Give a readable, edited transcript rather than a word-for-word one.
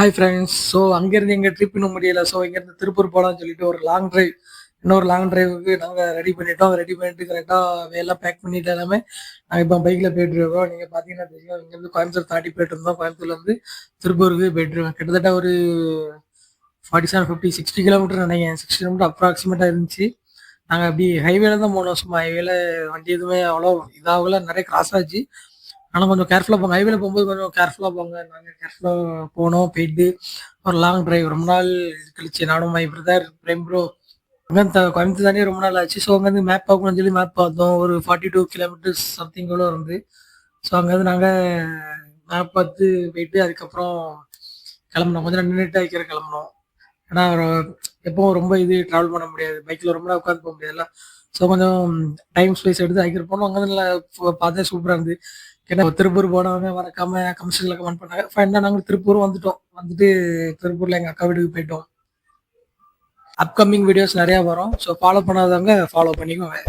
Hi friends. So அங்கேருந்து எங்கள் trip இன்னும் முடியல. ஸோ இங்கேருந்து திருப்பூர் போகலான்னு சொல்லிட்டு ஒரு லாங் டிரைவ், இன்னொரு லாங் டிரைவுக்கு நாங்கள் ரெடி பண்ணிட்டோம். ரெடி பண்ணிட்டு கரெக்டாக எல்லாம் பேக் பண்ணிட்டு எல்லாமே நாங்கள் இப்போ பைக்கில் போயிட்டு இருக்கோம். நீங்கள் பார்த்தீங்கன்னா தெரியும், இங்கேருந்து கோயம்புத்தூர் தாண்டி போயிட்டு இருந்தோம். கோயம்புத்தூர்லேருந்து திருப்பூருக்கு போயிட்டு இருக்கோம். கிட்டத்தட்ட ஒரு 47, 50, 60 கிலோமீட்டர் நினைக்கிறேன். 60 கிலோமீட்டர் அப்ராக்சிமேட்டாக இருந்துச்சு. நாங்கள் அப்படி ஹைவேல தான் போனோம். சும்மா ஹைவேல வண்டி எதுவுமே அவ்வளோ இதாகல, நிறைய கிராஸ் ஆச்சு. ஆனால் கொஞ்சம் கேர்ஃபுல்லாக போங்க. ஹைவேல போகும்போது கொஞ்சம் கேர்ஃபுல்லாக போங்க. நாங்கள் கேர்ஃபுல்லாக போனோம். போயிட்டு ஒரு லாங் டிரைவ் ரொம்ப நாள் கழிச்சு நானும் மை பிரதர் பிரேம் ப்ரோ அங்கே கோயம்புத்தூர் தானே ரொம்ப நாள் ஆச்சு. ஸோ அங்கேருந்து மேப் பார்க்கணும்னு சொல்லி மேப் பார்த்தோம். ஒரு 42 கிலோமீட்டர்ஸ் சம்திங் கூட இருந்து. ஸோ அங்கேருந்து நாங்கள் மேப் பார்த்து போயிட்டு அதுக்கப்புறம் கிளம்புனோம். கொஞ்சம் நின்றுட்டு வைக்கிற கிளம்புனோம். ஏன்னா எப்பவும் ரொம்ப ட்ராவல் பண்ண முடியாது, பைக்கில் ரொம்ப நேரம் உட்காந்து போக முடியாதுல்ல. ஸோ கொஞ்சம் டைம் ஸ்பேஸ் எடுத்து அதுக்கு போனோம். அங்கே நல்லா பார்த்தே சூப்பராக இருந்து. ஏன்னா திருப்பூர் போனவங்க மறக்காம கமெண்ட்ஸில் கமெண்ட் பண்ணாங்க. ஃபைனலாக நாங்கள் திருப்பூர் வந்துட்டோம். வந்துட்டு திருப்பூரில் எங்கள் அக்கா வீட்டுக்கு போயிட்டோம். அப்கமிங் வீடியோஸ் நிறையா வரும். ஸோ ஃபாலோ பண்ணாதவங்க ஃபாலோ பண்ணிக்கோங்க.